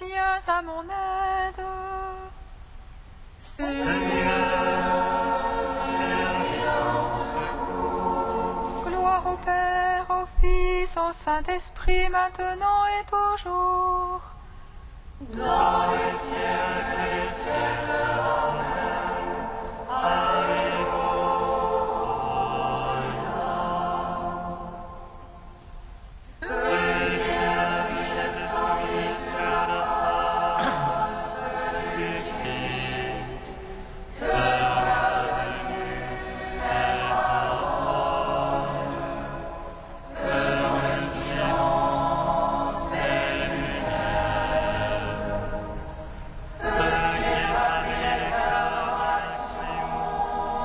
viens à mon aide. Gloire au Père, au Fils, au Saint-Esprit, maintenant et toujours. Dans les siècles des siècles. Amen. Alléluia. Feu lumière qui descendit sur la face du Christ, que dans la venue est parole, que dans le silence est lumière, feu qui établit les cœurs à la suivante.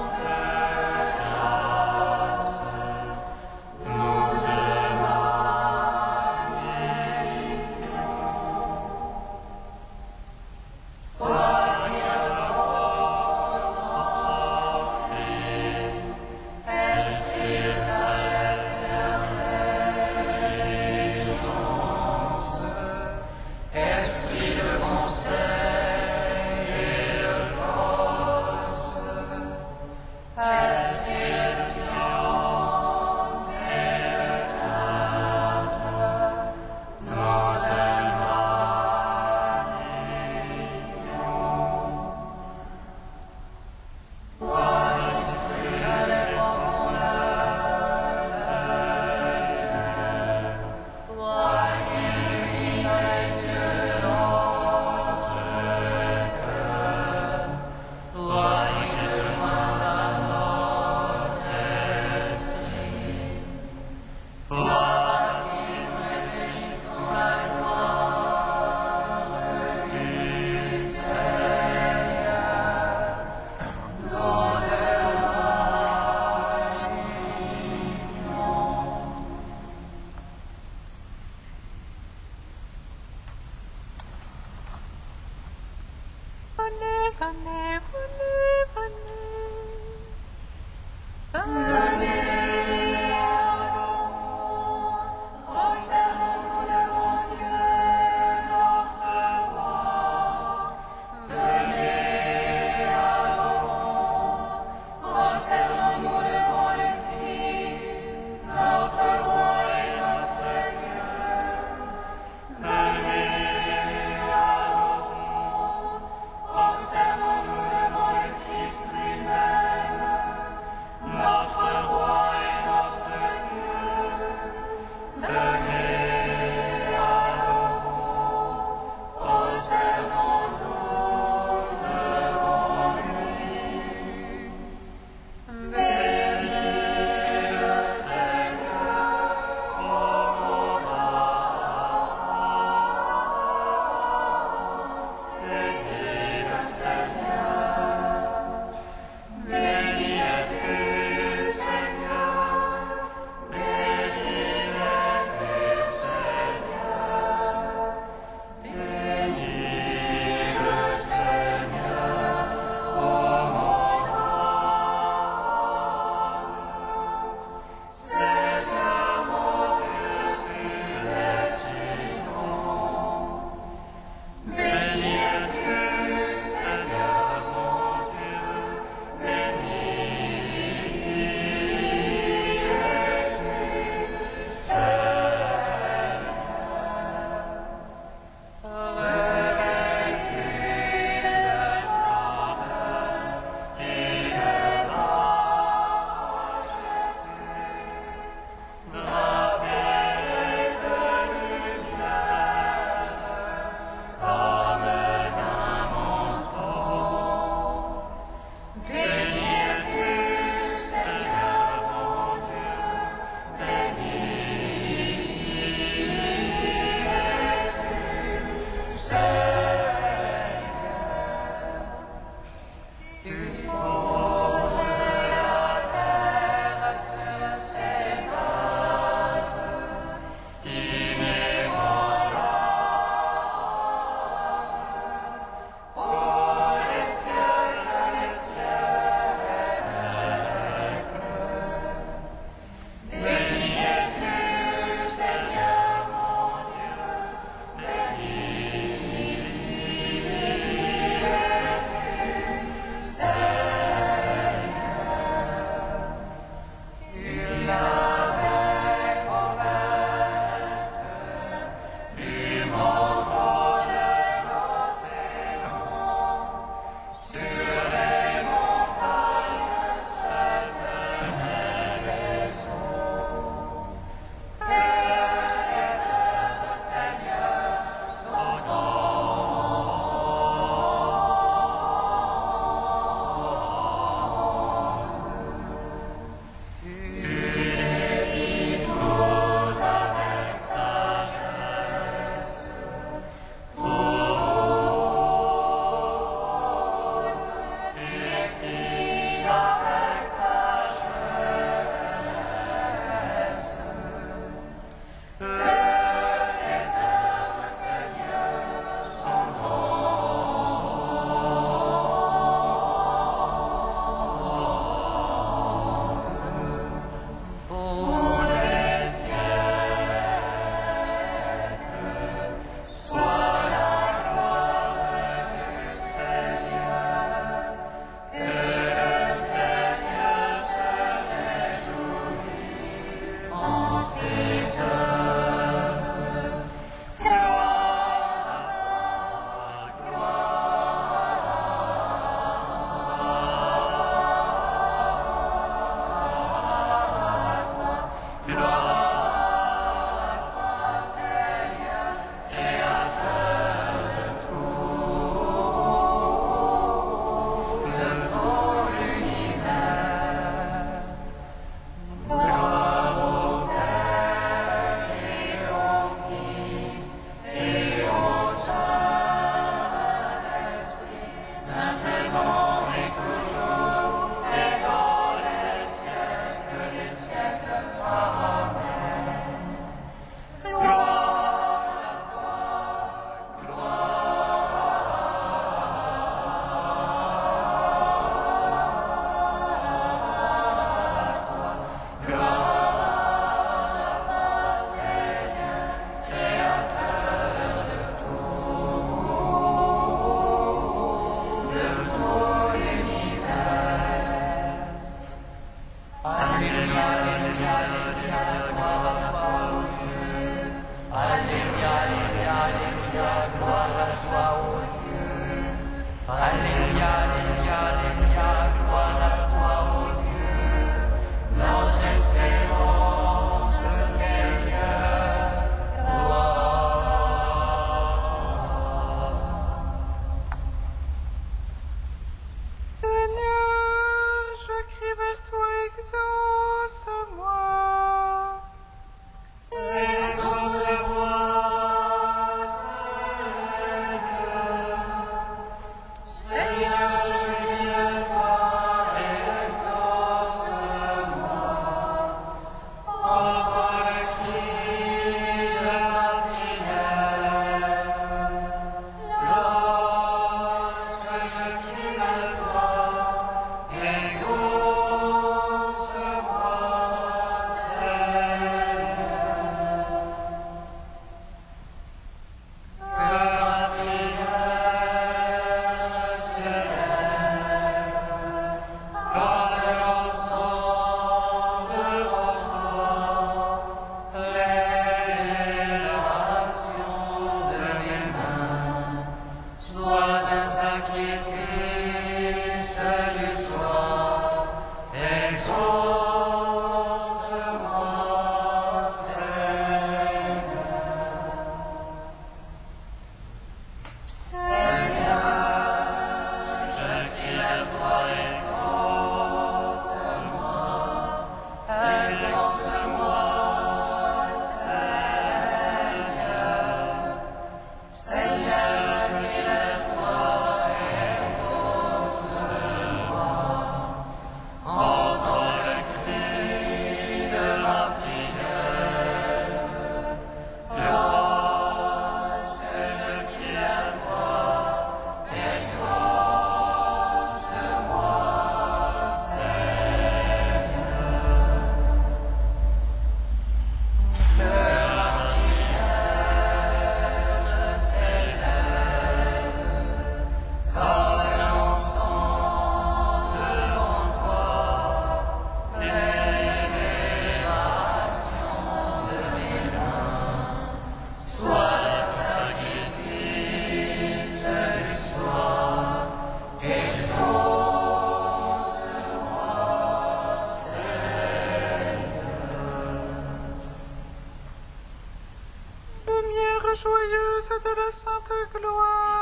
joyeuse de la sainte gloire.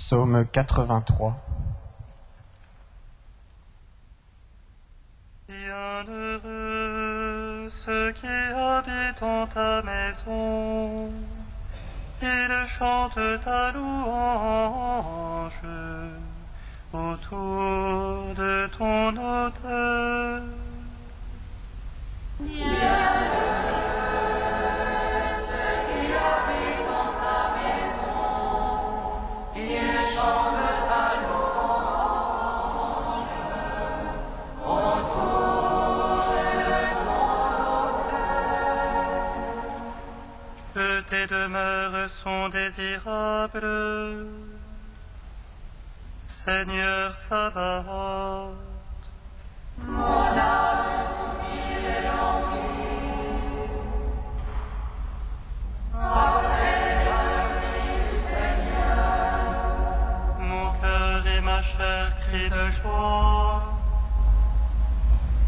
Psaume 83. Bienheureux ceux qui habitent en ta maison, Ils chantent ta louange autour de ton autel. Que tes demeures sont désirables, Seigneur Sabaoth. Mon cœur et ma chair crient de joie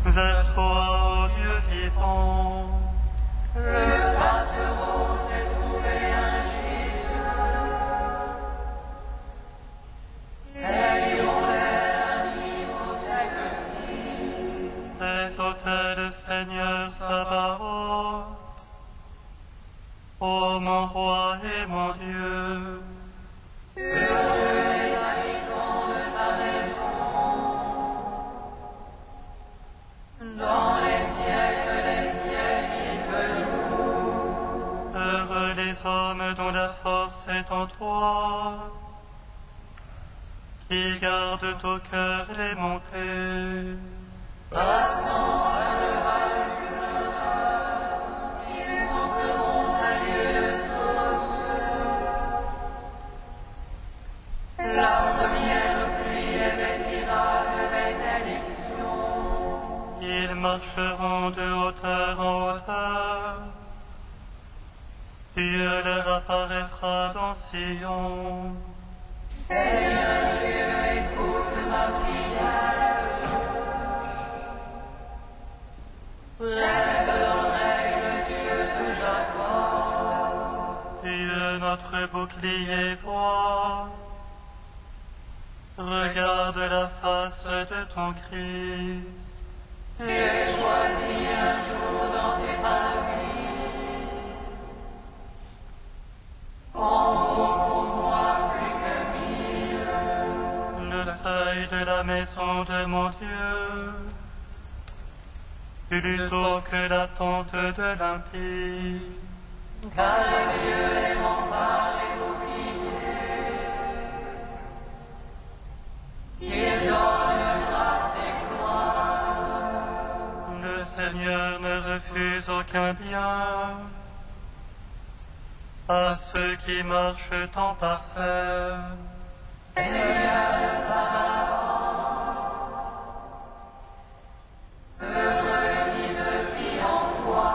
vers toi, ô Dieu vivant. Le passereau s'est trouvé un gîte. Les lions, les animaux s'écoutent. Tes autels, Seigneur Sabaoth, ô mon roi et mon Dieu. Heureux les habitants de ta maison. Dans les siècles, ils te louent. Heureux les hommes dont la force est en toi, qui gardent au cœur les montées. Passant par le val du Nord, ils entreront à lieu de source. La première pluie les vêtira de bénédiction. Ils marcheront de hauteur en hauteur. Dieu leur apparaîtra dans Sion. Seigneur Dieu, écoute ma prière. Lève l'oreille, le Dieu de Jacob. Dieu notre bouclier voit. Regarde la face de ton Christ. J'ai choisi un jour dans tes parvis. En vaut pour moi plus que 1000. Le seuil de la maison de mon Dieu, plutôt que la tente de l'impie. Car Dieu est rempart et bouclier. Il donne grâce et gloire. Le Seigneur ne refuse aucun bien à ceux qui marchent en parfait. Seigneur Sabaoth, heureux qui se fie en toi.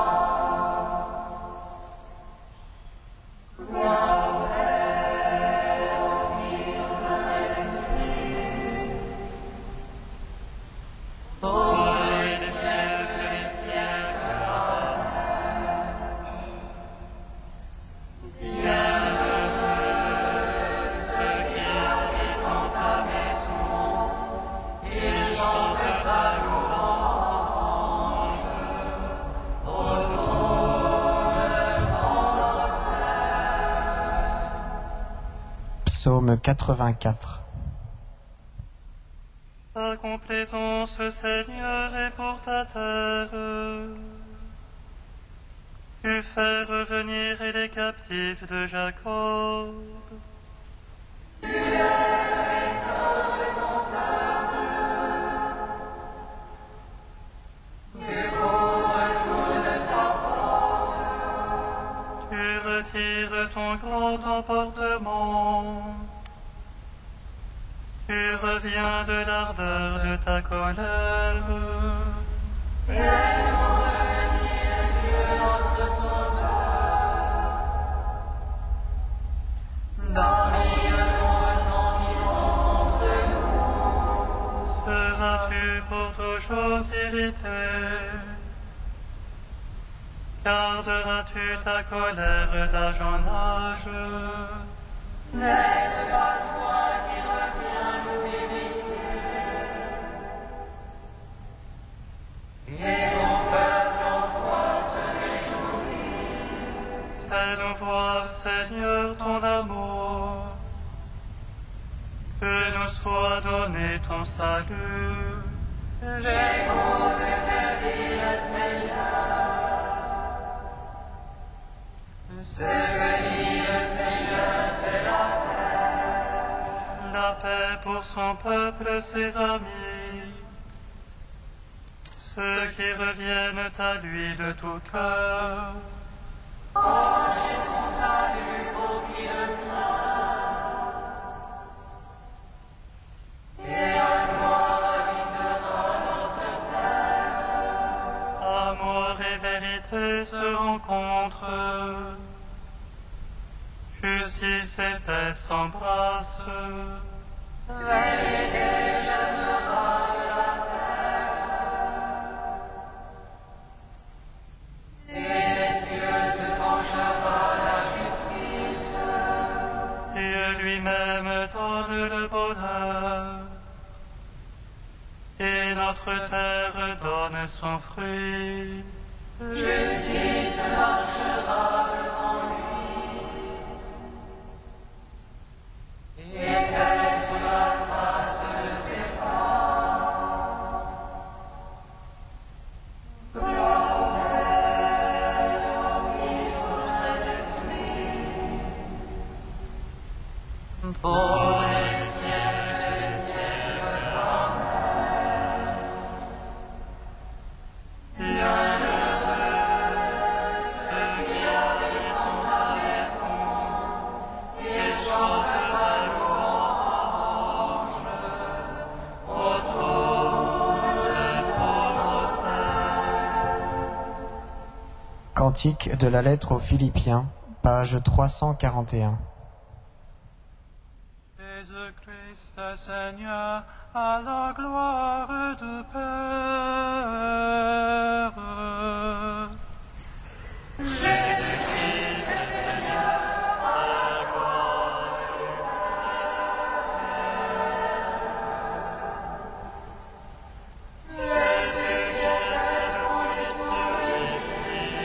Gloire au Père, au Fils, au Saint-Esprit. Ô les siècles des siècles, Amen. Bienheureux ceux qui habitent en ta maison, ils chantent ta louange autour de ton autel. Psaume 84. Ta complaisance, Seigneur, est pour ta terre. Tu fais revenir les captifs de Jacob. Tu retires ton grand emportement. Tu reviens de l'ardeur de ta colère. Seras-tu pour toujours irrité? Garderas-tu ta colère d'âge en âge? N'est-ce pas toi qui reviens nous visiter? Et ton peuple en toi se réjouit. Fais-nous savoir, Seigneur, ton amour. Que nous soit donné ton salut. J'écoute que dit le Seigneur. Ce que dit le Seigneur, c'est la paix. La paix pour son peuple, ses amis. Ceux qui reviennent à lui de tout cœur. Chez son salut pour qui le craint. Et la gloire habitera notre terre. Amour et vérité se rencontrent. Justice et paix s'embrassent. Vérité germera de la terre. Et les cieux se penchera la justice. Dieu lui-même donne le bonheur. Et notre terre donne son fruit. Justice marchera devant lui. Et paix sur la trace de ses pas. Gloire au Père, au Fils, au Saint-Esprit. Pour les siècles des siècles. Amen. Bienheureux ceux qui habitent en ta maison, ils chantent ta louange autour de ton autel. Cantique de la lettre aux Philippiens, page 341. Jésus-Christ, Seigneur, à la gloire du Père. Jésus-Christ, Seigneur, à la gloire du Père. Jésus qui est pour l'esprit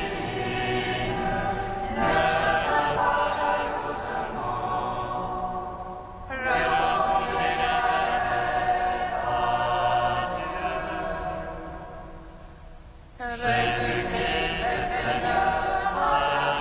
divine, ne t'abat jalousement. Jésus-Christ, Seigneur, à la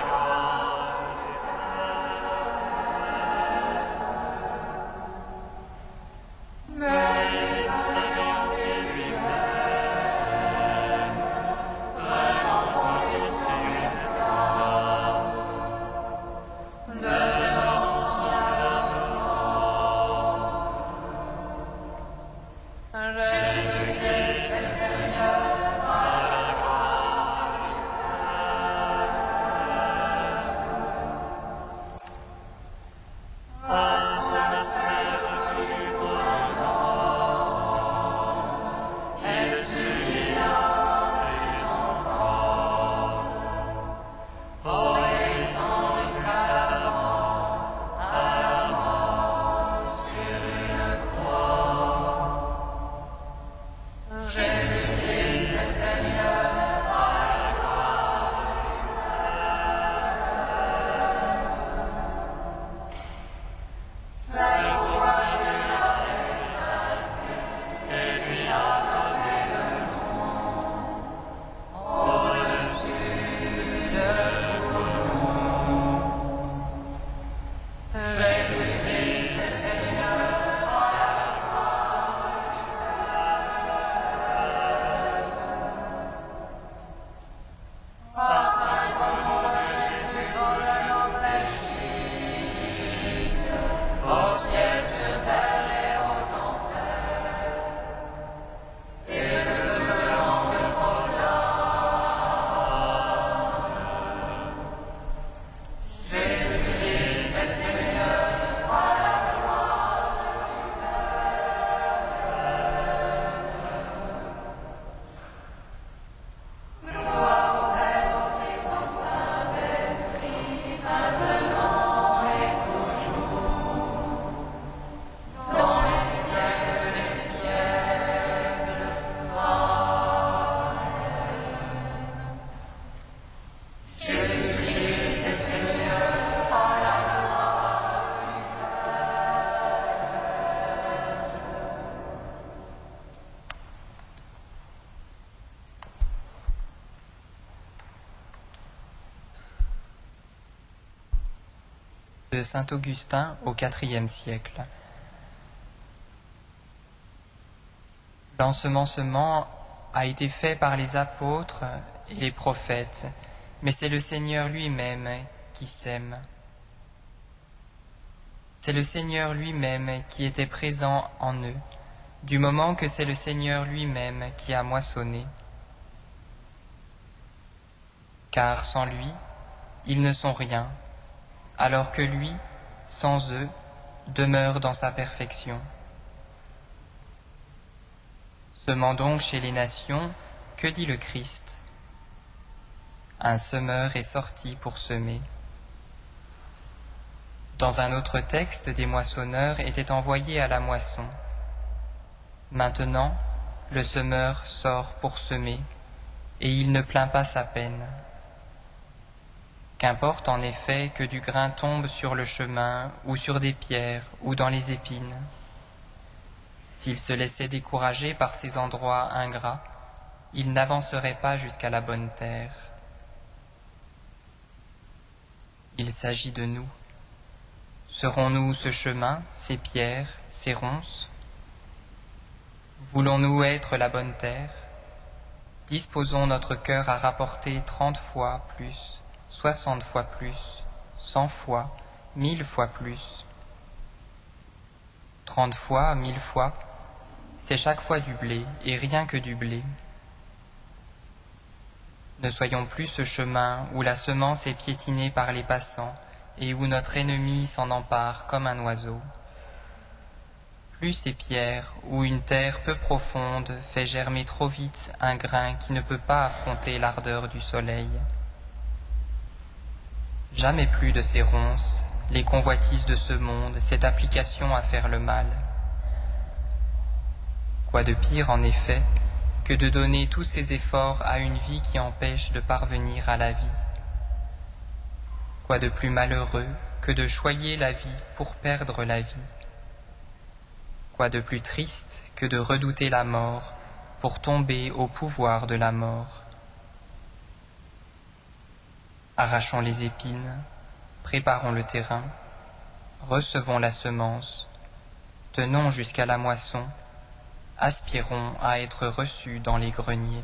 de saint Augustin au IVe siècle. L'ensemencement a été fait par les apôtres et les prophètes, mais c'est le Seigneur lui-même qui sème. C'est le Seigneur lui-même qui était présent en eux, du moment que c'est le Seigneur lui-même qui a moissonné. Car sans lui, ils ne sont rien, alors que lui, sans eux, demeure dans sa perfection. Semant donc chez les nations, que dit le Christ ? Un semeur est sorti pour semer. Dans un autre texte, des moissonneurs étaient envoyés à la moisson. Maintenant, le semeur sort pour semer, et il ne plaint pas sa peine. Qu'importe en effet que du grain tombe sur le chemin, ou sur des pierres, ou dans les épines. S'il se laissait décourager par ces endroits ingrats, il n'avancerait pas jusqu'à la bonne terre. Il s'agit de nous. Serons-nous ce chemin, ces pierres, ces ronces ? Voulons-nous être la bonne terre ? Disposons notre cœur à rapporter 30 fois plus, 60 fois plus, 100 fois, 1000 fois plus. 30 fois, 1000 fois, c'est chaque fois du blé, et rien que du blé. Ne soyons plus ce chemin où la semence est piétinée par les passants et où notre ennemi s'en empare comme un oiseau. Plus ces pierres où une terre peu profonde fait germer trop vite un grain qui ne peut pas affronter l'ardeur du soleil. Jamais plus de ces ronces, les convoitises de ce monde, cette application à faire le mal. Quoi de pire, en effet, que de donner tous ces efforts à une vie qui empêche de parvenir à la vie? Quoi de plus malheureux que de choyer la vie pour perdre la vie? Quoi de plus triste que de redouter la mort pour tomber au pouvoir de la mort? Arrachons les épines, préparons le terrain, recevons la semence, tenons jusqu'à la moisson, aspirons à être reçus dans les greniers.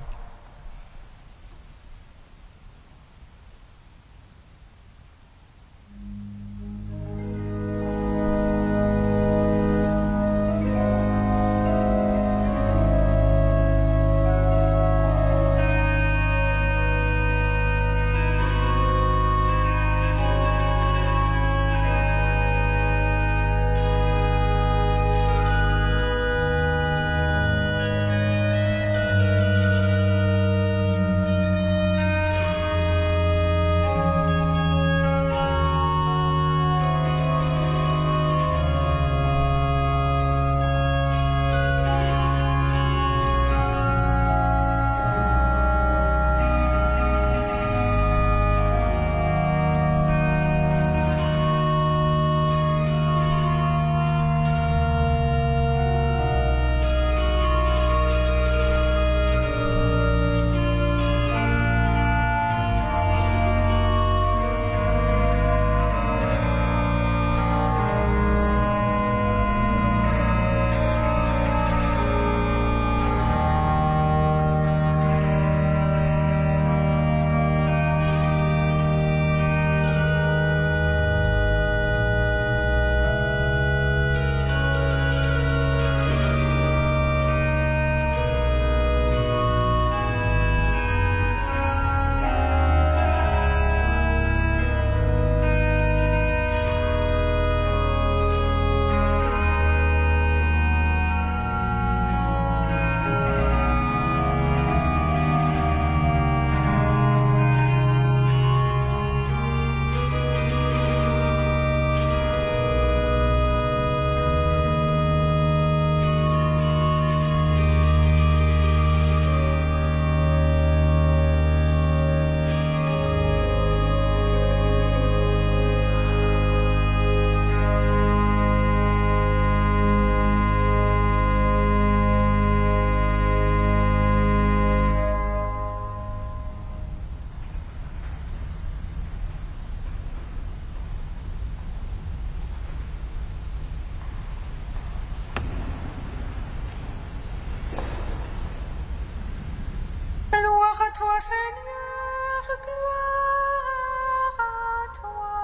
Seigneur, gloire à toi.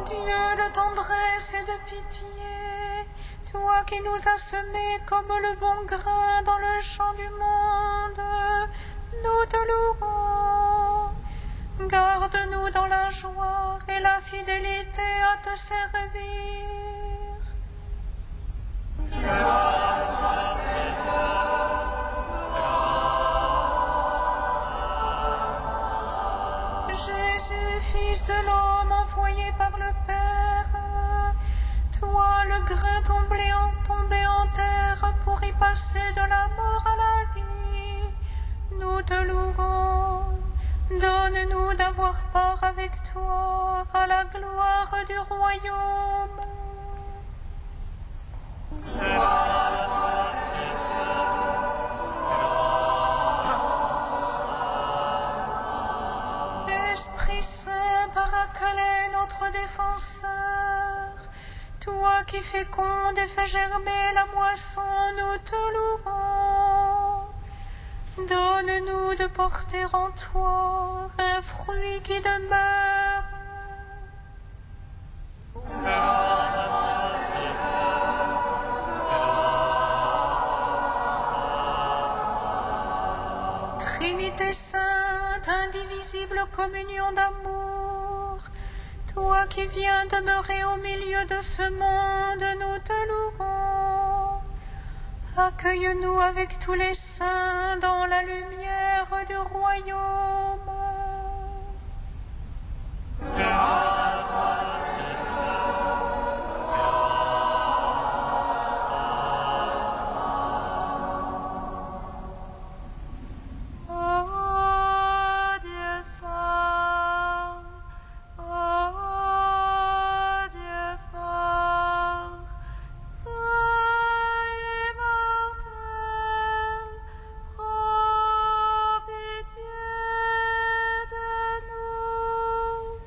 Dieu de tendresse et de pitié, toi qui nous as semés comme le bon grain dans le champ du monde, nous te louons. Garde-nous dans la joie et la fidélité à te servir. Jésus, Fils de l'homme envoyé par le Père, toi le grain tombé en terre pour y passer de la mort à la vie, nous te louons. Donne-nous d'avoir part avec toi à la gloire du royaume. Esprit Saint, Paraclet, notre défenseur, toi qui féconde et fais germer la moisson, nous te louons. Donne-nous de porter en toi un fruit qui demeure. Trinité sainte, indivisible communion d'amour, toi qui viens demeurer au milieu de ce monde, nous te louons. Accueille-nous avec tous les saints dans la lumière du royaume. Oh Dieu saint, oh Dieu fort, Saint immortel, prends pitié de nous.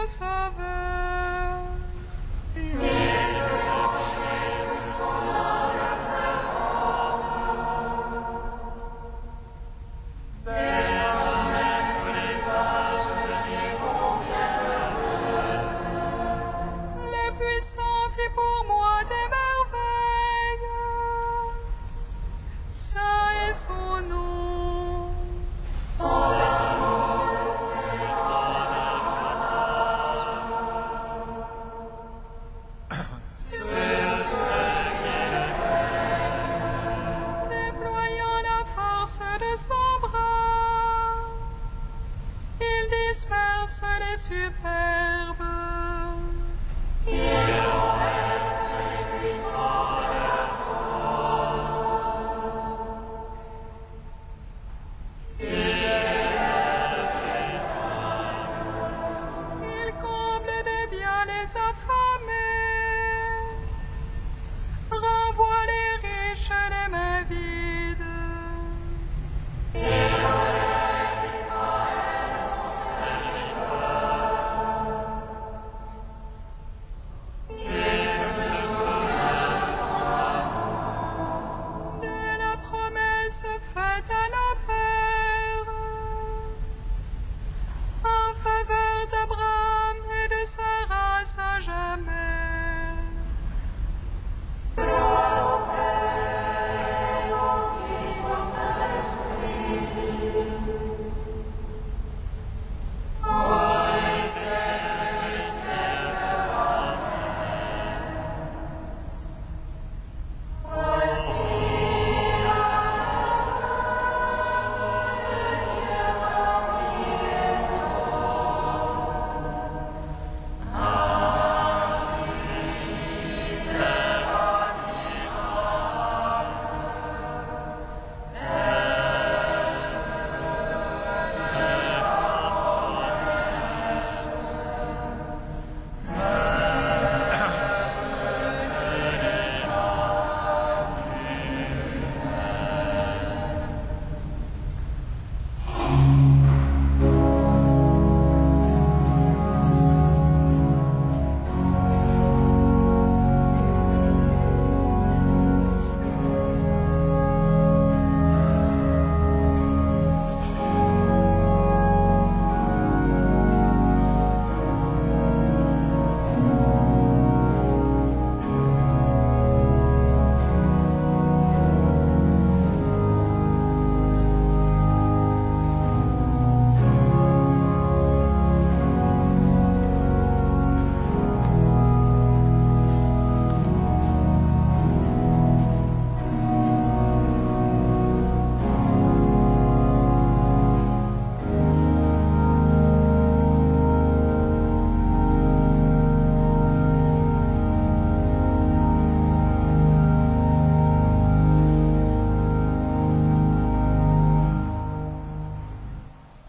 Sauveur. universel et superbe. Il comble des biens les affamés, renvoie les riches et les mains vides. Faite à nos pères, en faveur d'Abraham et de sa race à jamais. Gloire au Père, au Fils, au Saint-Esprit.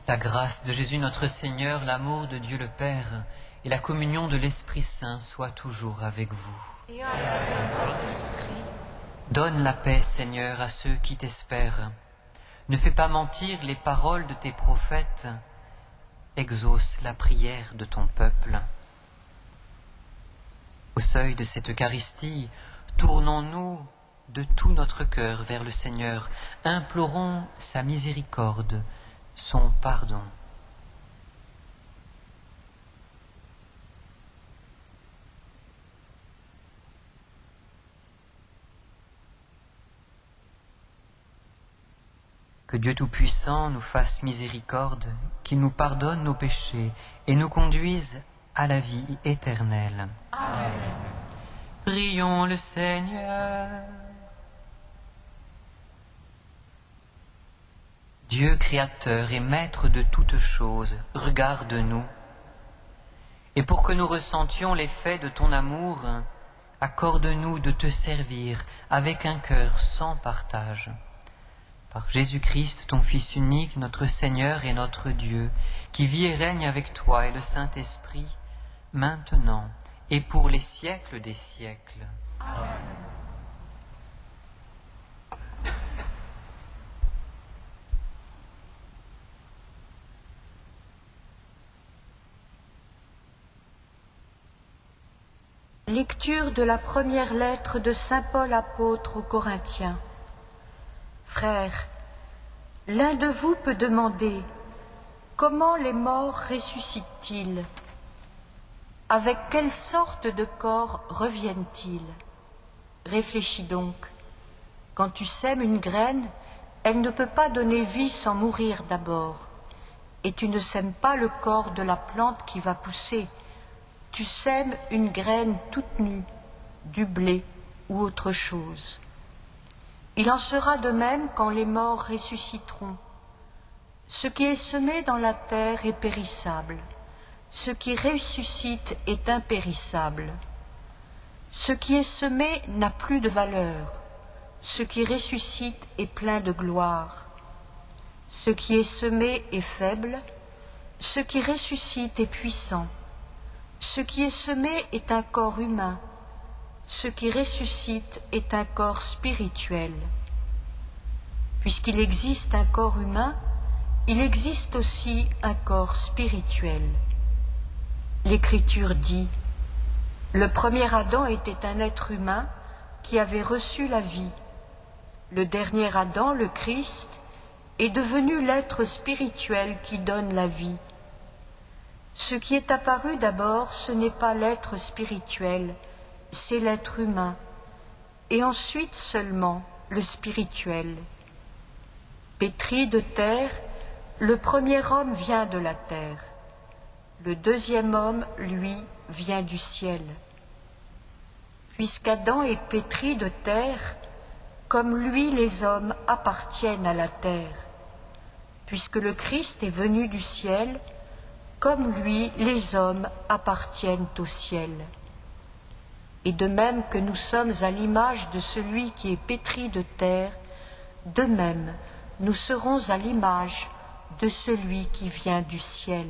La grâce de Jésus notre Seigneur, l'amour de Dieu le Père et la communion de l'Esprit Saint soient toujours avec vous. Et avec votre esprit. Donne la paix, Seigneur, à ceux qui t'espèrent. Ne fais pas mentir les paroles de tes prophètes. Exauce la prière de ton peuple. Au seuil de cette Eucharistie, tournons-nous de tout notre cœur vers le Seigneur. Implorons sa miséricorde, son pardon. Que Dieu Tout-Puissant nous fasse miséricorde, qu'il nous pardonne nos péchés et nous conduise à la vie éternelle. Amen. Prions le Seigneur. Dieu créateur et maître de toutes choses, regarde-nous. Et pour que nous ressentions l'effet de ton amour, accorde-nous de te servir avec un cœur sans partage. Par Jésus-Christ, ton Fils unique, notre Seigneur et notre Dieu, qui vit et règne avec toi et le Saint-Esprit, maintenant et pour les siècles des siècles. Amen. Lecture de la première lettre de saint Paul apôtre aux Corinthiens. Frères, l'un de vous peut demander « Comment les morts ressuscitent-ils ? Avec quelle sorte de corps reviennent-ils ? Réfléchis donc. Quand tu sèmes une graine, elle ne peut pas donner vie sans mourir d'abord. Et tu ne sèmes pas le corps de la plante qui va pousser. Tu sèmes une graine toute nue, du blé ou autre chose. Il en sera de même quand les morts ressusciteront. Ce qui est semé dans la terre est périssable, Ce qui ressuscite est impérissable. Ce qui est semé n'a plus de valeur. Ce qui ressuscite est plein de gloire. Ce qui est semé est faible. Ce qui ressuscite est puissant. Ce qui est semé est un corps humain. Ce qui ressuscite est un corps spirituel. Puisqu'il existe un corps humain, il existe aussi un corps spirituel. L'Écriture dit : le premier Adam était un être humain qui avait reçu la vie. Le dernier Adam, le Christ, est devenu l'être spirituel qui donne la vie. Ce qui est apparu d'abord, ce n'est pas l'être spirituel, c'est l'être humain, et ensuite seulement le spirituel. Pétri de terre, le premier homme vient de la terre. Le deuxième homme, lui, vient du ciel. Puisqu'Adam est pétri de terre, comme lui les hommes appartiennent à la terre. Puisque le Christ est venu du ciel, comme lui les hommes appartiennent au ciel. Et de même que nous sommes à l'image de celui qui est pétri de terre, de même nous serons à l'image de celui qui vient du ciel.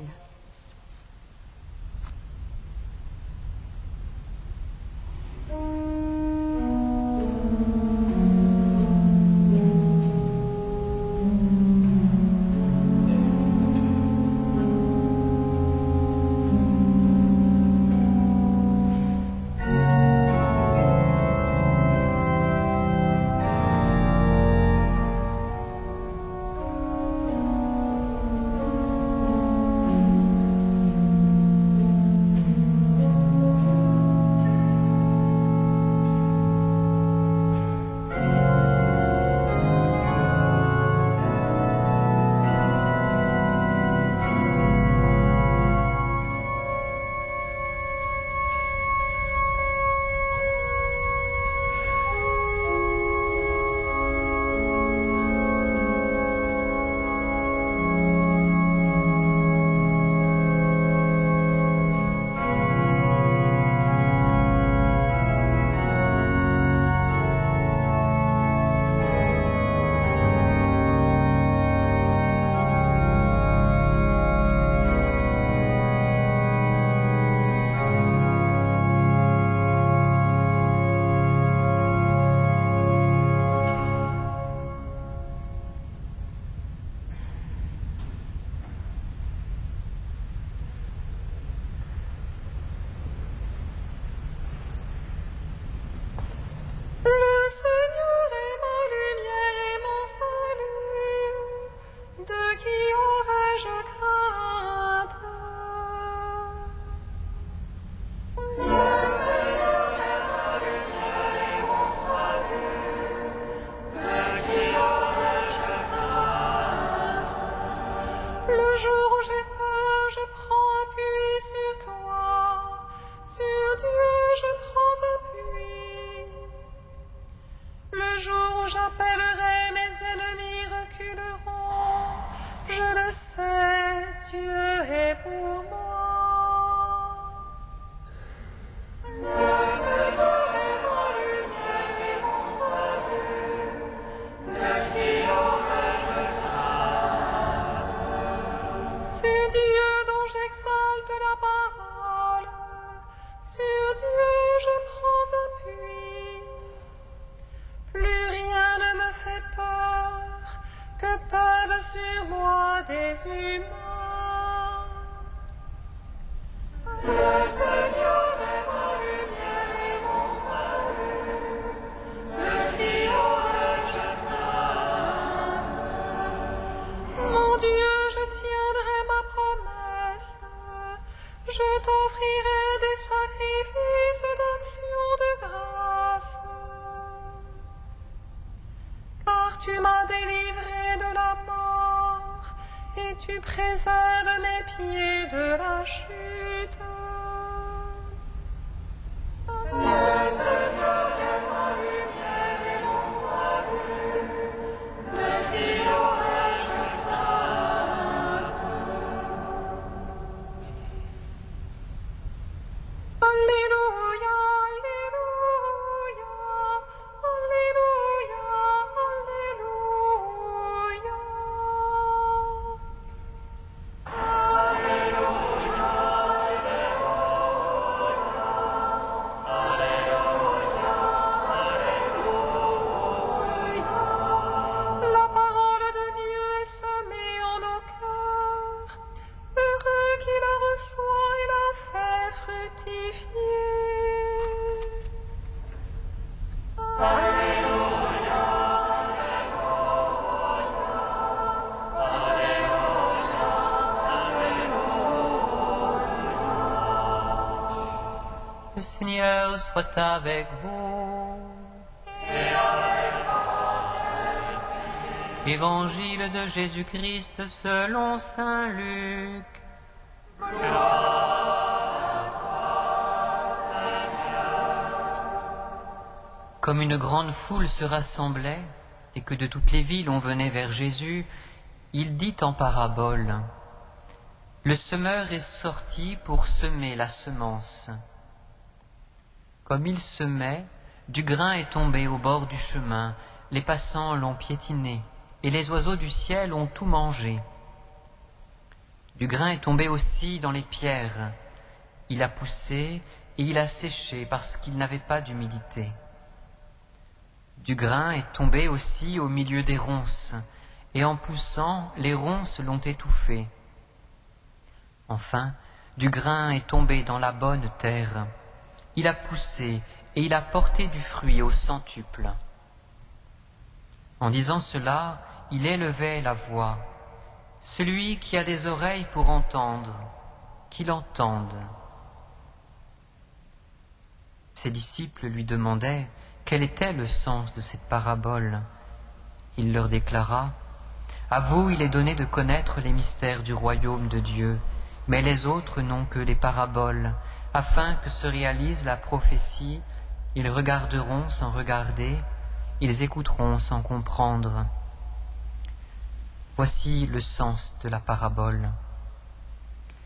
soie et la fait fructifier. Le Seigneur soit avec vous. Et avec votre esprit. Évangile de Jésus-Christ selon saint Luc. Comme une grande foule se rassemblait et que de toutes les villes on venait vers Jésus, il dit en parabole : Le semeur est sorti pour semer la semence. Comme il semait, du grain est tombé au bord du chemin, les passants l'ont piétiné, et les oiseaux du ciel ont tout mangé. Du grain est tombé aussi dans les pierres. Il a poussé et il a séché parce qu'il n'avait pas d'humidité. Du grain est tombé aussi au milieu des ronces, et en poussant, les ronces l'ont étouffé. Enfin, du grain est tombé dans la bonne terre. Il a poussé et il a porté du fruit au centuple. En disant cela, il élevait la voix. Celui qui a des oreilles pour entendre, qu'il entende. Ses disciples lui demandaient quel était le sens de cette parabole. Il leur déclara : À vous il est donné de connaître les mystères du royaume de Dieu, mais les autres n'ont que des paraboles, afin que se réalise la prophétie. Ils regarderont sans regarder, ils écouteront sans comprendre. Voici le sens de la parabole.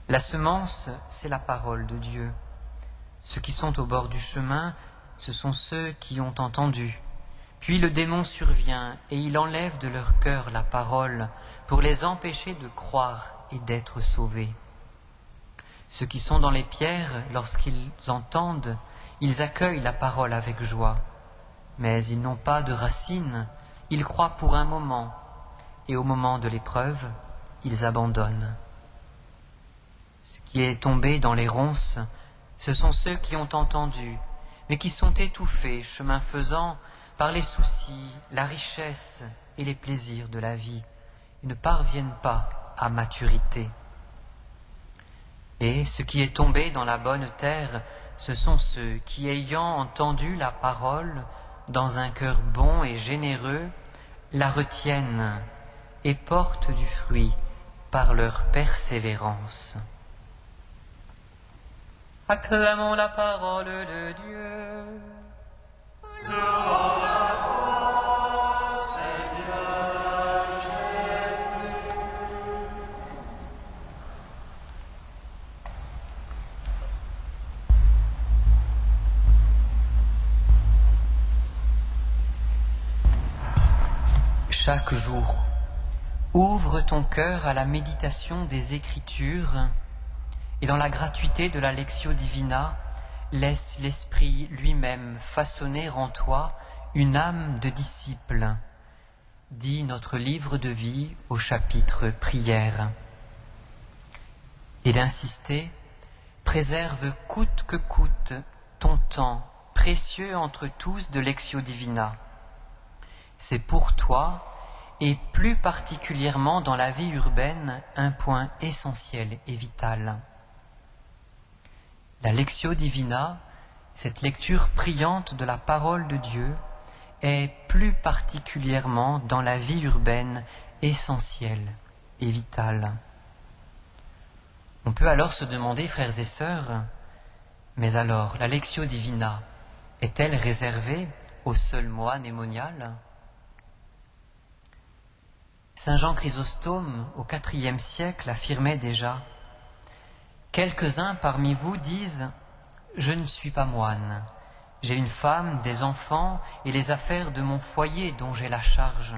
La semence, c'est la parole de Dieu. Ceux qui sont au bord du chemin, ce sont ceux qui ont entendu. Puis le démon survient et il enlève de leur cœur la parole pour les empêcher de croire et d'être sauvés. Ceux qui sont dans les pierres, lorsqu'ils entendent, ils accueillent la parole avec joie. Mais ils n'ont pas de racines, ils croient pour un moment, et au moment de l'épreuve, ils abandonnent. Ce qui est tombé dans les ronces, ce sont ceux qui ont entendu, mais qui sont étouffés, chemin faisant, par les soucis, la richesse et les plaisirs de la vie, et ne parviennent pas à maturité. Et ce qui est tombé dans la bonne terre, ce sont ceux qui, ayant entendu la parole, dans un cœur bon et généreux, la retiennent et portent du fruit par leur persévérance. Acclamons la parole de Dieu. Louange à toi, Seigneur Jésus. Chaque jour, ouvre ton cœur à la méditation des Écritures et dans la gratuité de la Lectio Divina, laisse l'Esprit lui-même façonner en toi une âme de disciple, dit notre livre de vie au chapitre Prière. Et d'insister, préserve coûte que coûte ton temps précieux entre tous de Lectio Divina. C'est pour toi, et plus particulièrement dans la vie urbaine, un point essentiel et vital. La Lectio Divina, cette lecture priante de la parole de Dieu, est plus particulièrement dans la vie urbaine essentielle et vitale. On peut alors se demander, frères et sœurs, mais alors la Lectio Divina est-elle réservée aux seuls moines et moniales ? Saint Jean Chrysostome, au IVe siècle, affirmait déjà : quelques-uns parmi vous disent « Je ne suis pas moine, j'ai une femme, des enfants et les affaires de mon foyer dont j'ai la charge. »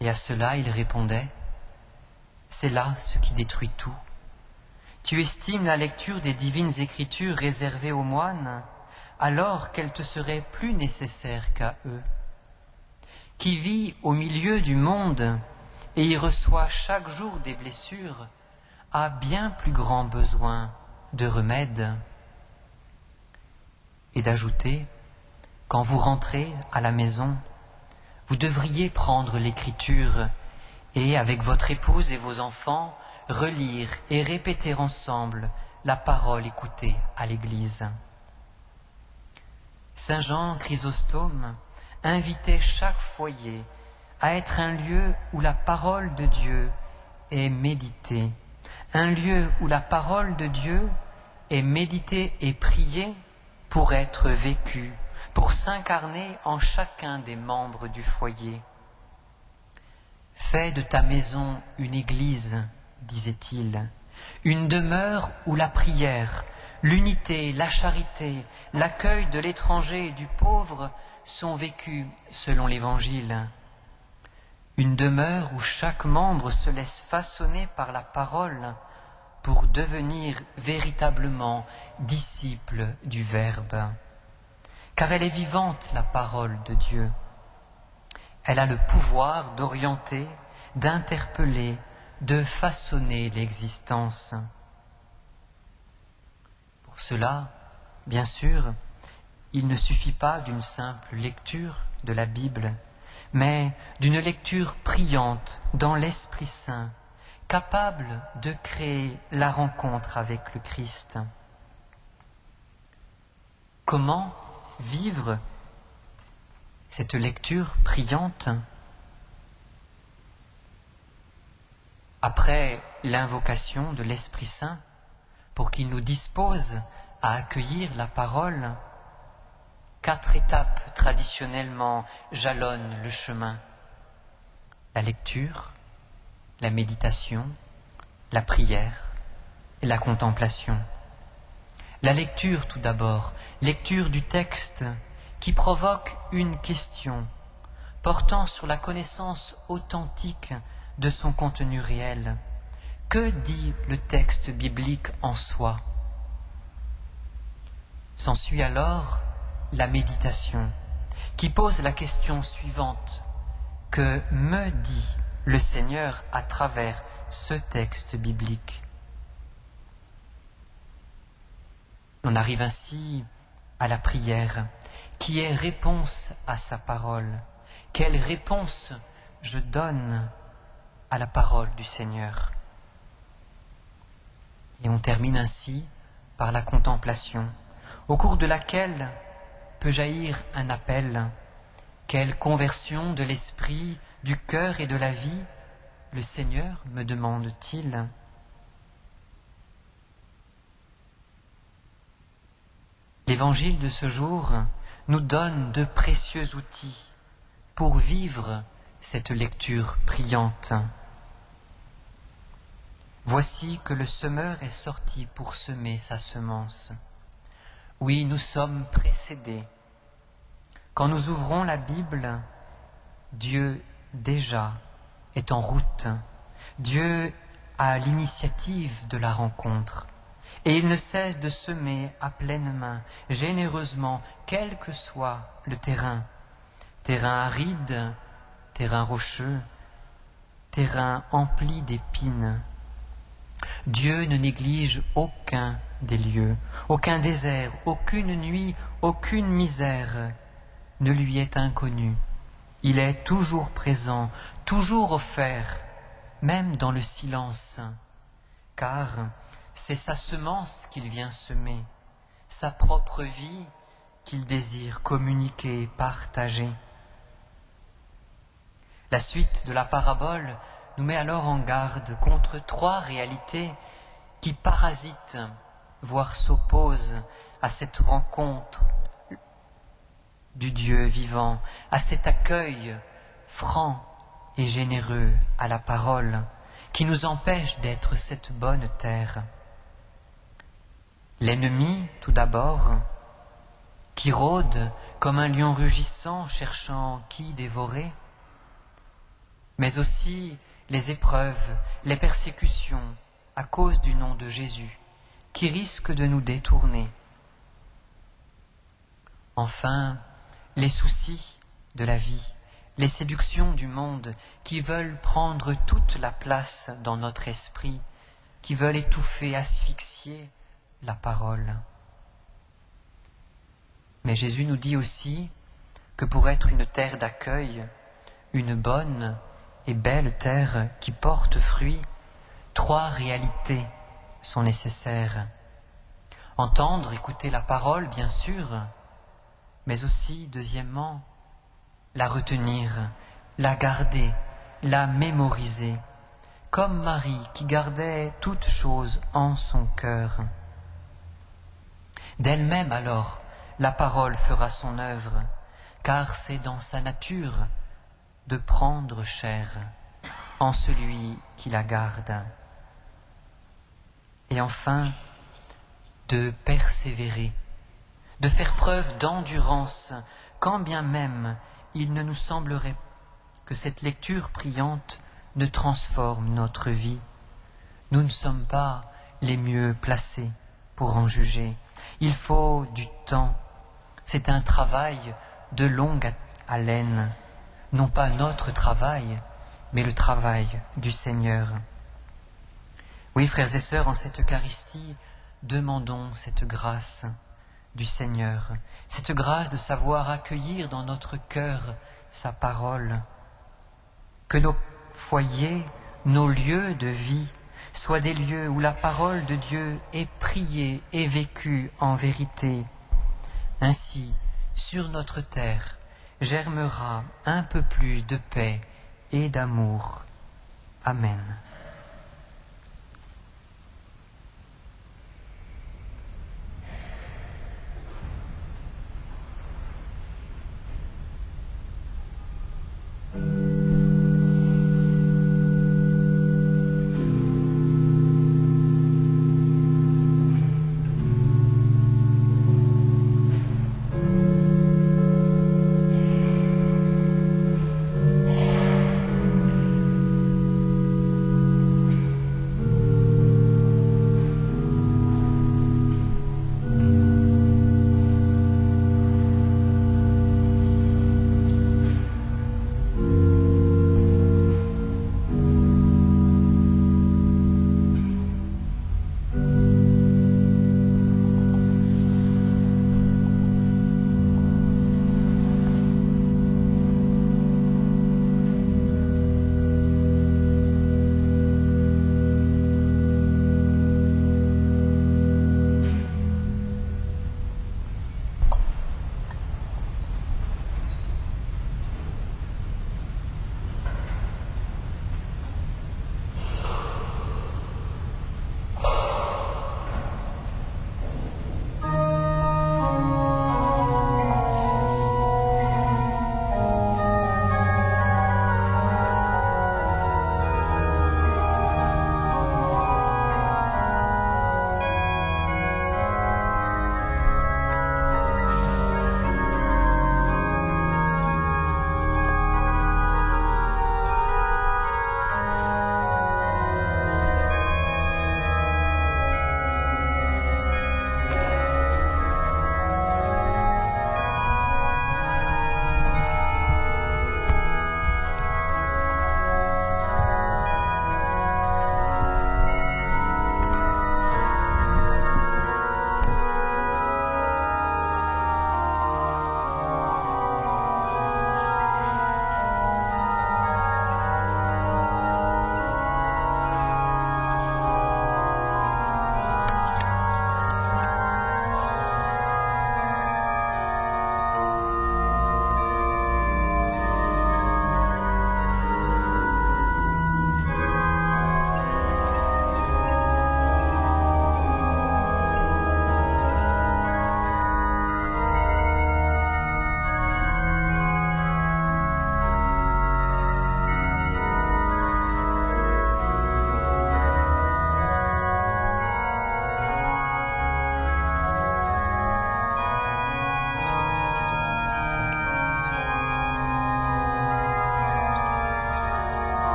Et à cela il répondait : c'est là ce qui détruit tout. Tu estimes la lecture des divines Écritures réservée aux moines, alors qu'elle te serait plus nécessaire qu'à eux. Qui vit au milieu du monde et y reçoit chaque jour des blessures, a bien plus grand besoin de remède. Et d'ajouter, quand vous rentrez à la maison, vous devriez prendre l'Écriture et, avec votre épouse et vos enfants, relire et répéter ensemble la parole écoutée à l'Église. Saint Jean Chrysostome invitait chaque foyer à être un lieu où la parole de Dieu est méditée, un lieu où la parole de Dieu est méditée et priée pour être vécue, pour s'incarner en chacun des membres du foyer. Fais de ta maison une église, disait-il, une demeure où la prière, l'unité, la charité, l'accueil de l'étranger et du pauvre sont vécus selon l'Évangile. Une demeure où chaque membre se laisse façonner par la parole pour devenir véritablement disciple du Verbe. Car elle est vivante, la parole de Dieu. Elle a le pouvoir d'orienter, d'interpeller, de façonner l'existence. Pour cela, bien sûr, il ne suffit pas d'une simple lecture de la Bible, mais d'une lecture priante dans l'Esprit Saint, capable de créer la rencontre avec le Christ. Comment vivre cette lecture priante? Après l'invocation de l'Esprit Saint, pour qu'il nous dispose à accueillir la parole, 4 étapes traditionnellement jalonnent le chemin. La lecture, la méditation, la prière et la contemplation. La lecture tout d'abord, lecture du texte qui provoque une question portant sur la connaissance authentique de son contenu réel. Que dit le texte biblique en soi? S'ensuit alors la méditation qui pose la question suivante: que me dit le Seigneur à travers ce texte biblique? On arrive ainsi à la prière, qui est réponse à sa parole. Quelle réponse je donne à la parole du Seigneur? Et on termine ainsi par la contemplation, au cours de laquelle peut jaillir un appel. Quelle conversion de l'esprit, du cœur et de la vie le Seigneur me demande-t-il? L'Évangile de ce jour nous donne de précieux outils pour vivre cette lecture priante. Voici que le semeur est sorti pour semer sa semence. Oui, nous sommes précédés. Quand nous ouvrons la Bible, Dieu déjà est en route. Dieu a l'initiative de la rencontre. Et il ne cesse de semer à pleine main, généreusement, quel que soit le terrain. Terrain aride, terrain rocheux, terrain empli d'épines. Dieu ne néglige aucun des lieux, aucun désert, aucune nuit, aucune misère ne lui est inconnue. Il est toujours présent, toujours offert, même dans le silence, car c'est sa semence qu'il vient semer, sa propre vie qu'il désire communiquer, partager. La suite de la parabole nous met alors en garde contre 3 réalités qui parasitent, voire s'opposent à cette rencontre du Dieu vivant, à cet accueil franc et généreux à la parole qui nous empêche d'être cette bonne terre. L'ennemi, tout d'abord, qui rôde comme un lion rugissant cherchant qui dévorer, mais aussi les épreuves, les persécutions à cause du nom de Jésus, qui risquent de nous détourner. Enfin, les soucis de la vie, les séductions du monde qui veulent prendre toute la place dans notre esprit, qui veulent étouffer, asphyxier la parole. Mais Jésus nous dit aussi que pour être une terre d'accueil, une bonne et belle terre qui porte fruit, 3 réalités sont nécessaires. Entendre, écouter la parole, bien sûr, mais aussi, deuxièmement, la retenir, la garder, la mémoriser, comme Marie qui gardait toutes choses en son cœur. D'elle-même alors, la parole fera son œuvre, car c'est dans sa nature de prendre chair en celui qui la garde. Et enfin, de persévérer, de faire preuve d'endurance, quand bien même il ne nous semblerait que cette lecture priante ne transforme notre vie. Nous ne sommes pas les mieux placés pour en juger. Il faut du temps. C'est un travail de longue haleine, non pas notre travail, mais le travail du Seigneur. Oui, frères et sœurs, en cette Eucharistie, demandons cette grâce du Seigneur, cette grâce de savoir accueillir dans notre cœur sa parole, que nos foyers, nos lieux de vie soient des lieux où la parole de Dieu est priée et vécue en vérité. Ainsi, sur notre terre, germera un peu plus de paix et d'amour. Amen.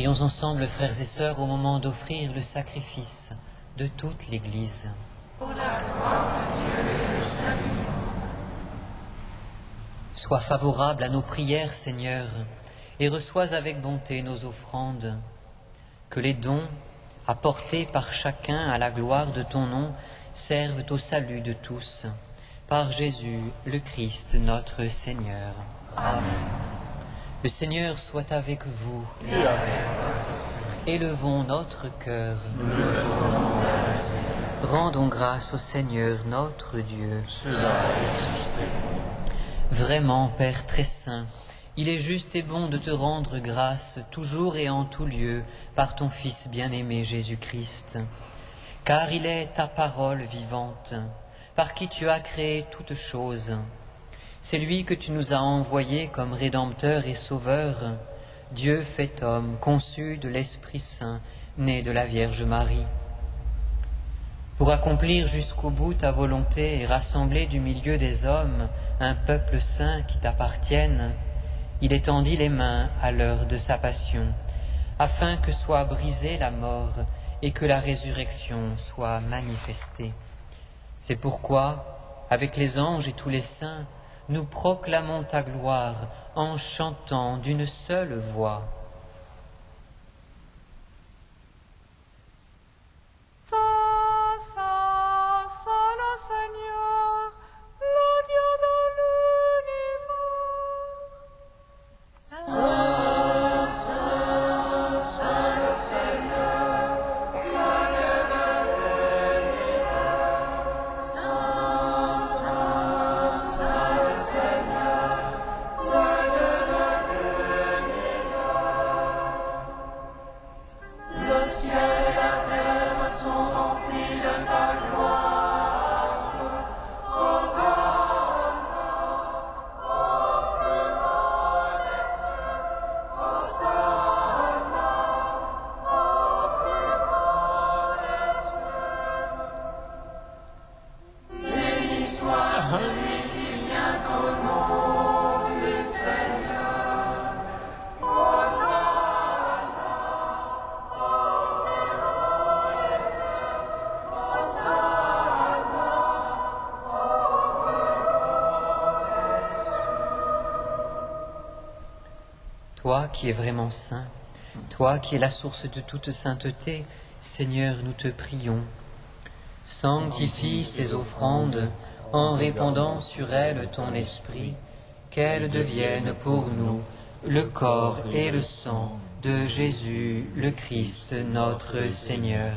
Prions ensemble, frères et sœurs, au moment d'offrir le sacrifice de toute l'Église. Pour la gloire de Dieu et le salut du monde. Sois favorable à nos prières, Seigneur, et reçois avec bonté nos offrandes. Que les dons apportés par chacun à la gloire de ton nom servent au salut de tous. Par Jésus, le Christ, notre Seigneur. Amen. Le Seigneur soit avec vous. Et avec grâce. Élevons notre cœur. Rendons grâce au Seigneur notre Dieu. Cela est juste et bon. Vraiment, Père très saint, il est juste et bon de te rendre grâce toujours et en tout lieu par ton Fils bien-aimé Jésus-Christ. Car il est ta parole vivante, par qui tu as créé toutes choses. C'est lui que tu nous as envoyé comme Rédempteur et Sauveur, Dieu fait homme, conçu de l'Esprit Saint, né de la Vierge Marie. Pour accomplir jusqu'au bout ta volonté et rassembler du milieu des hommes un peuple saint qui t'appartienne, il étendit les mains à l'heure de sa passion, afin que soit brisée la mort et que la résurrection soit manifestée. C'est pourquoi, avec les anges et tous les saints, nous proclamons ta gloire en chantant d'une seule voix. Toi qui es vraiment saint, toi qui es la source de toute sainteté, Seigneur, nous te prions. Sanctifie ces offrandes en répandant sur elles ton esprit, qu'elles deviennent pour nous le corps et le sang de Jésus, le Christ, notre Seigneur.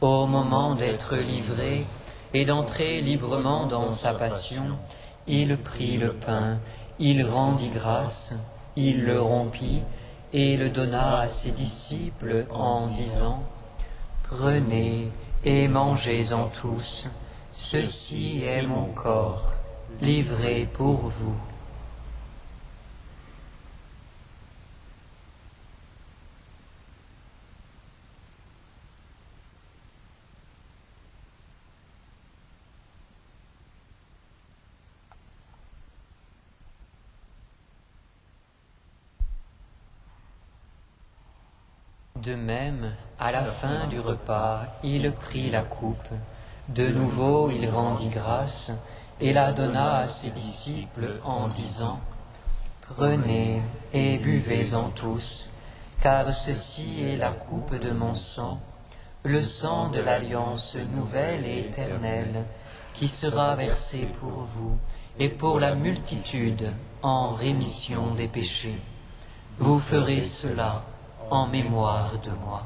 Au moment d'être livré et d'entrer librement dans sa passion, il prit le pain, il rendit grâce, il le rompit et le donna à ses disciples en disant : « Prenez et mangez-en tous, ceci est mon corps, livré pour vous. » De même, à la fin du repas, il prit la coupe. De nouveau, il rendit grâce et la donna à ses disciples en disant : « Prenez et buvez-en tous, car ceci est la coupe de mon sang, le sang de l'alliance nouvelle et éternelle, qui sera versé pour vous et pour la multitude en rémission des péchés. Vous ferez cela en mémoire de moi. »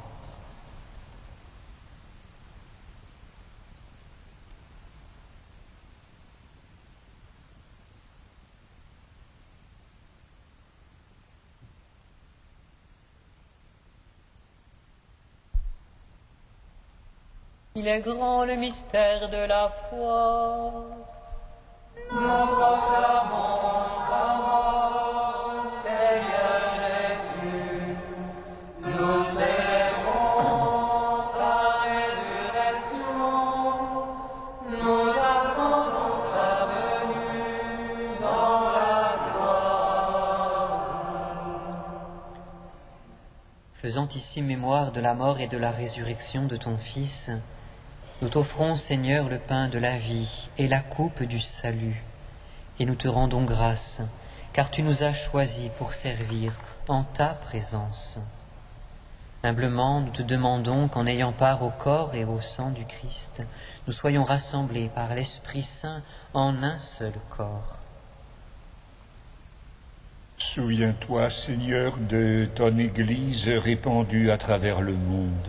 Il est grand le mystère de la foi. Nous proclamons ta mort, Seigneur Jésus. Nous célébrons ta résurrection. Nous attendons ta venue dans la gloire. faisant ici mémoire de la mort et de la résurrection de ton Fils, nous t'offrons, Seigneur, le pain de la vie et la coupe du salut, et nous te rendons grâce, car tu nous as choisis pour servir en ta présence. Humblement, nous te demandons qu'en ayant part au corps et au sang du Christ, nous soyons rassemblés par l'Esprit Saint en un seul corps. Souviens-toi, Seigneur, de ton Église répandue à travers le monde.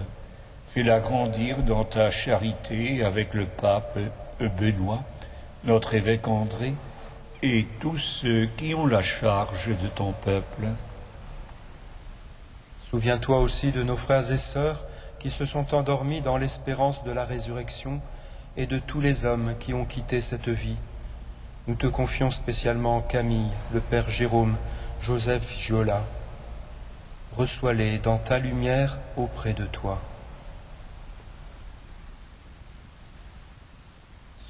Fais-la grandir dans ta charité avec le pape Benoît, notre évêque André, et tous ceux qui ont la charge de ton peuple. Souviens-toi aussi de nos frères et sœurs qui se sont endormis dans l'espérance de la résurrection et de tous les hommes qui ont quitté cette vie. Nous te confions spécialement Camille, le père Jérôme, Joseph Giola. Reçois-les dans ta lumière auprès de toi.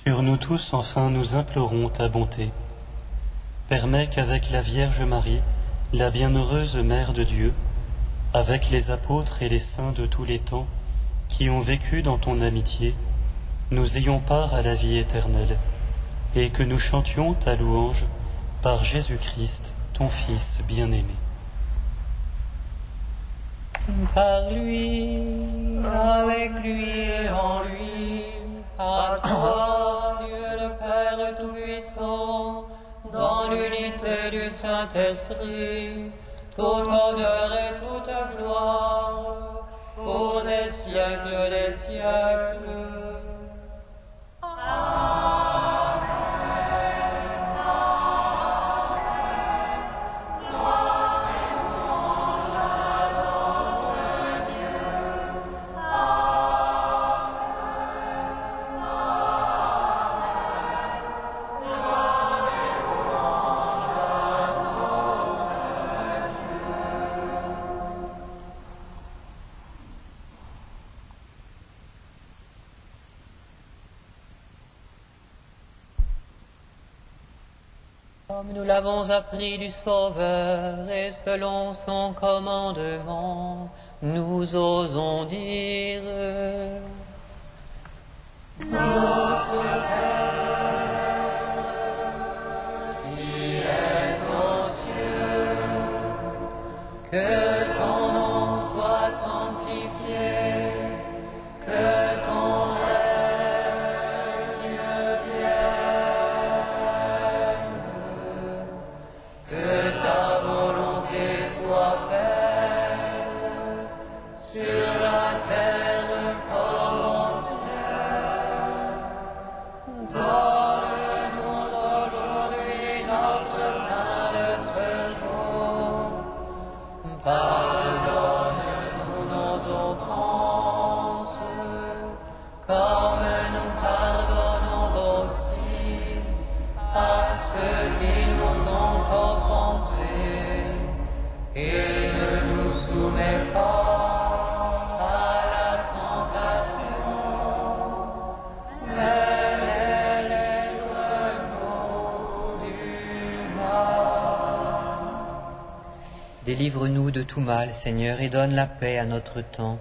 Sur nous tous, enfin, nous implorons ta bonté. Permets qu'avec la Vierge Marie, la bienheureuse Mère de Dieu, avec les apôtres et les saints de tous les temps qui ont vécu dans ton amitié, nous ayons part à la vie éternelle, et que nous chantions ta louange par Jésus-Christ, ton Fils bien-aimé. Par lui, avec lui et en lui, à toi, Dieu le Père Tout-Puissant, dans l'unité du Saint-Esprit, tout honneur et toute gloire, pour des siècles des siècles. Comme nous l'avons appris du Sauveur et selon son commandement, nous osons dire: Notre Père, qui es aux cieux, que ton nom soit sanctifié, que ton Délivre-nous de tout mal, Seigneur, et donne la paix à notre temps.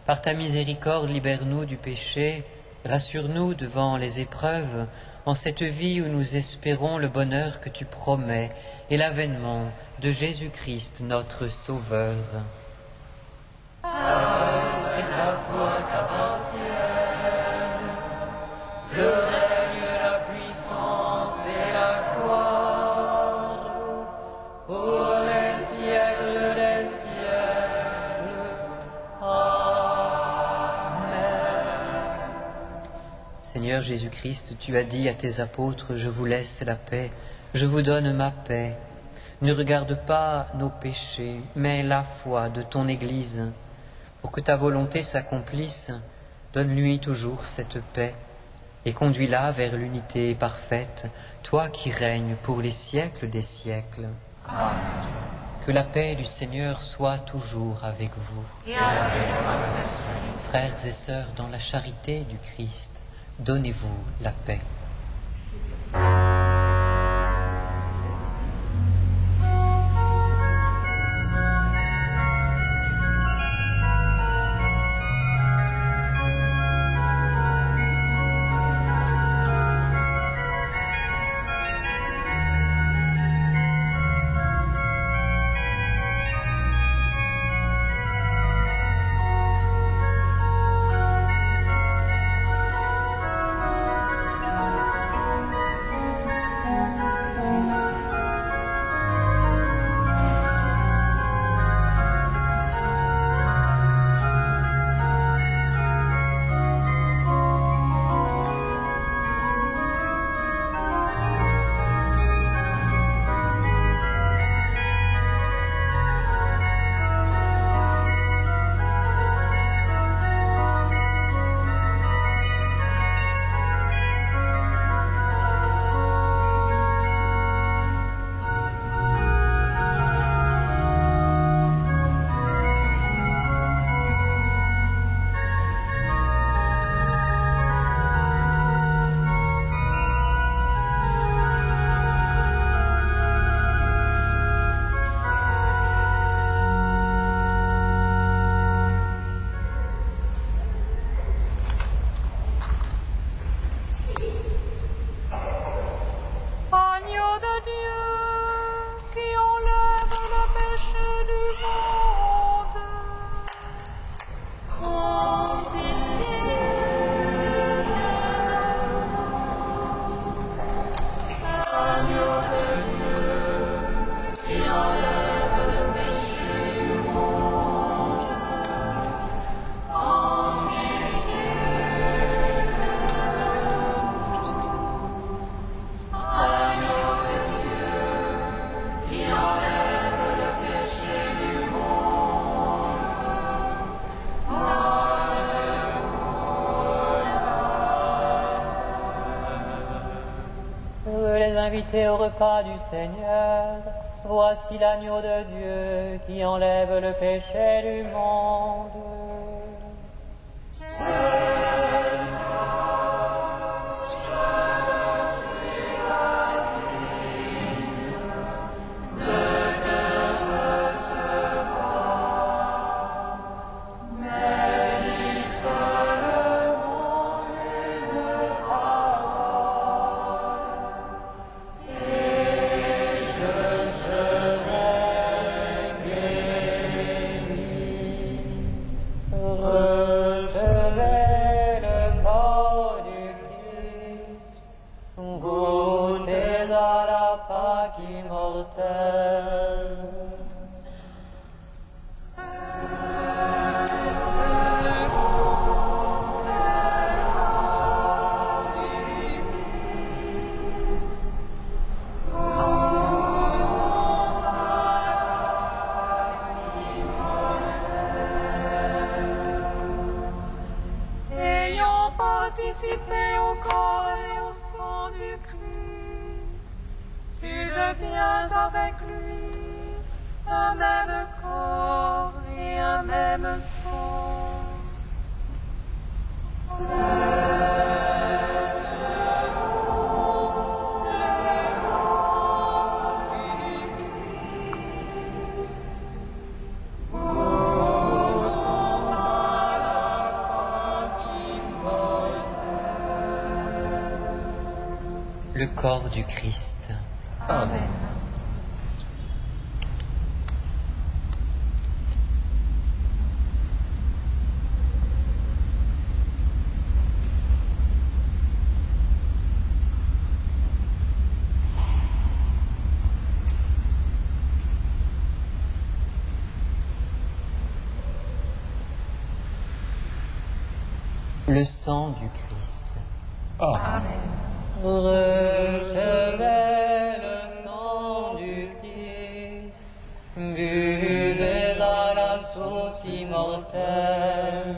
Par ta miséricorde, libère-nous du péché, rassure-nous devant les épreuves, en cette vie où nous espérons le bonheur que tu promets et l'avènement de Jésus-Christ, notre Sauveur. C'est à toi qu'appartiennent le règne, la puissance et la gloire, pour les siècles des siècles. Amen. Seigneur Jésus-Christ, tu as dit à tes apôtres: je vous laisse la paix, je vous donne ma paix. Ne regarde pas nos péchés, mais la foi de ton Église. Pour que ta volonté s'accomplisse, donne-lui toujours cette paix et conduis-la vers l'unité parfaite, toi qui règnes pour les siècles des siècles. Amen. Que la paix du Seigneur soit toujours avec vous. Et avec votre esprit. Frères et sœurs, dans la charité du Christ, donnez-vous la paix. invité au repas du Seigneur. Voici l'agneau de Dieu qui enlève le péché du monde. Recevez le corps du Christ, goûtez à la Pâque immortelle. Ayant participé au corps et au sang du Christ, tu deviens avec lui un même corps et un même sang. Le corps du Christ. Amen. Le sang du Christ. Amen. Recevez le sang du Christ, buvez à la source immortelle.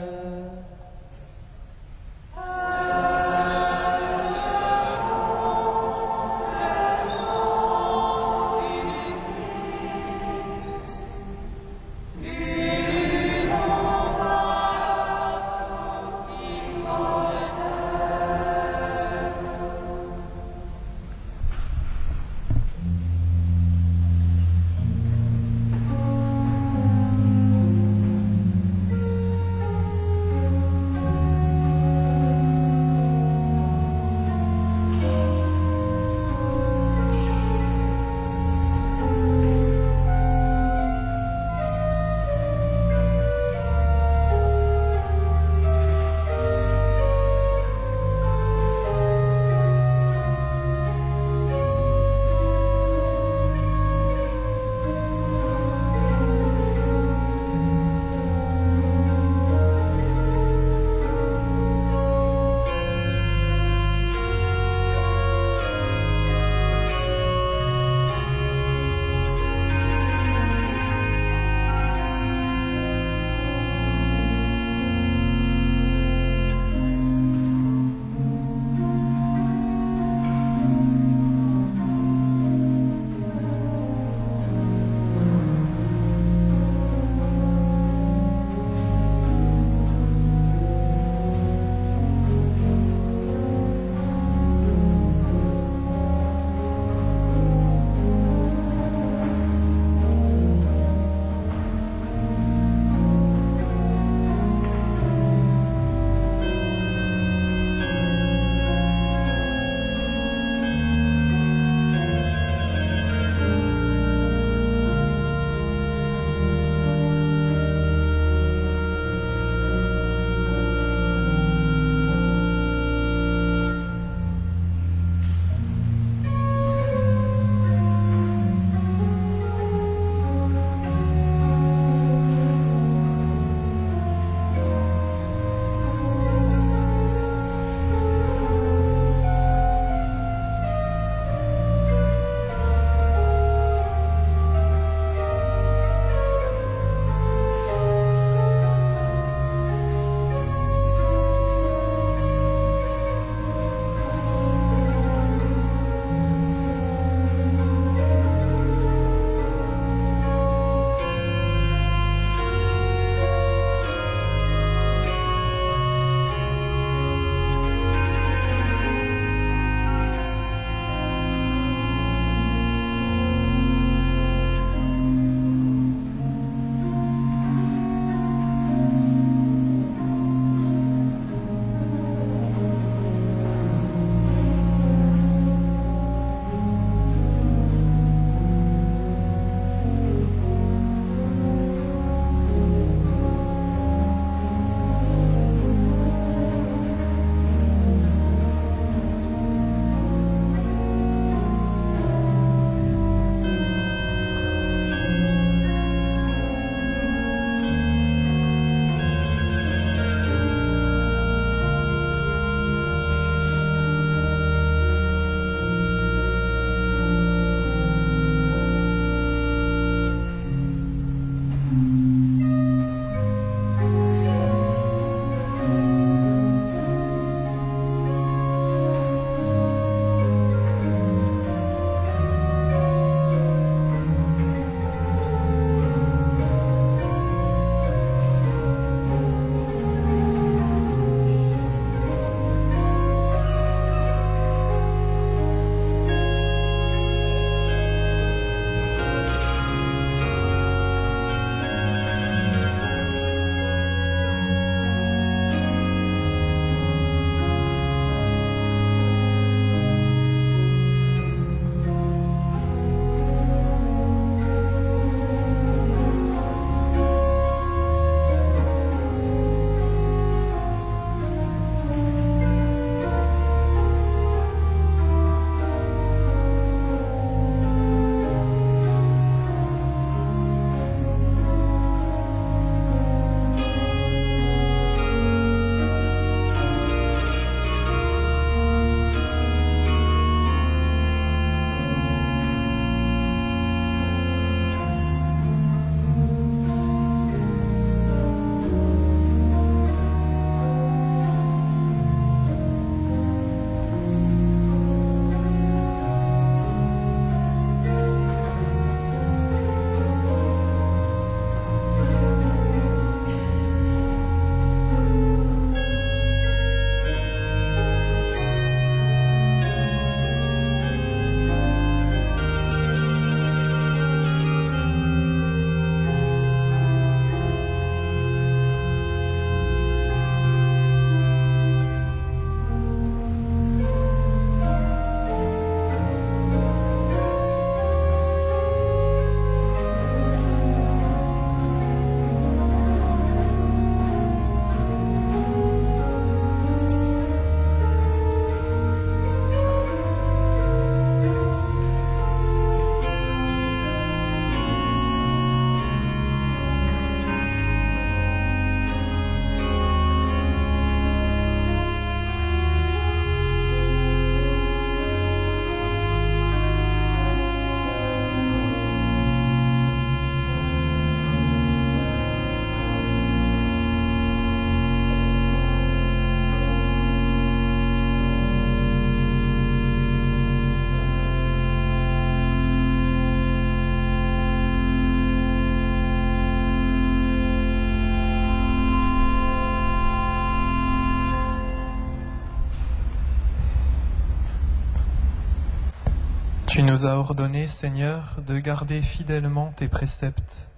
Tu nous as ordonné, Seigneur, de garder fidèlement tes préceptes.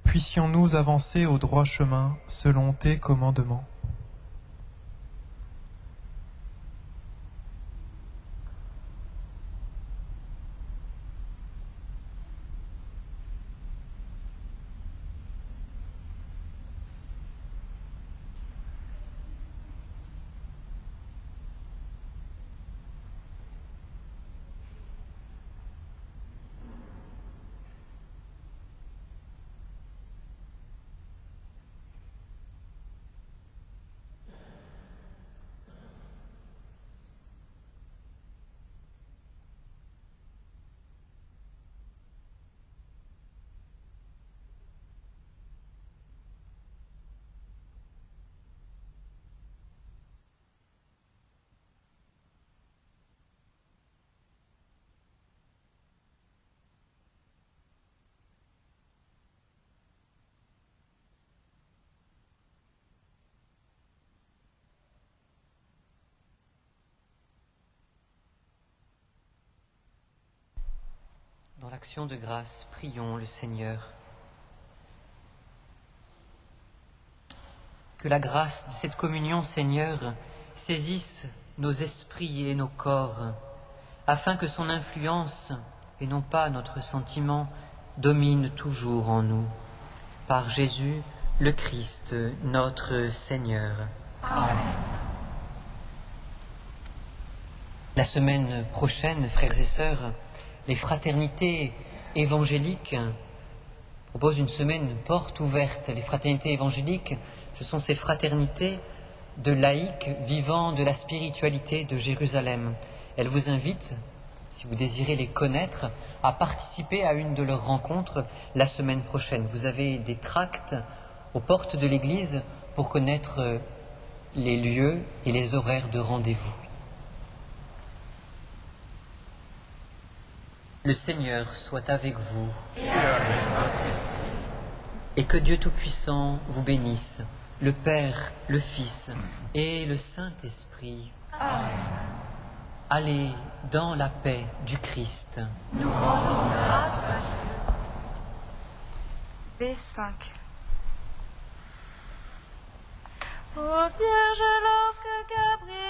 Puissions-nous avancer au droit chemin selon tes commandements. Dans l'action de grâce, prions le Seigneur. Que la grâce de cette communion, Seigneur, saisisse nos esprits et nos corps, afin que son influence, et non pas notre sentiment, domine toujours en nous. Par Jésus, le Christ, notre Seigneur. Amen. La semaine prochaine, frères et sœurs, les fraternités évangéliques proposent une semaine porte ouverte. Les fraternités évangéliques, ce sont ces fraternités de laïcs vivant de la spiritualité de Jérusalem. Elles vous invitent, si vous désirez les connaître, à participer à une de leurs rencontres la semaine prochaine. Vous avez des tracts aux portes de l'église pour connaître les lieux et les horaires de rendez-vous. Le Seigneur soit avec vous et que Dieu Tout-Puissant vous bénisse, le Père, le Fils et le Saint-Esprit. Amen. Allez dans la paix du Christ. Nous rendons grâce à Dieu. B5. Ô Vierge, lorsque Gabriel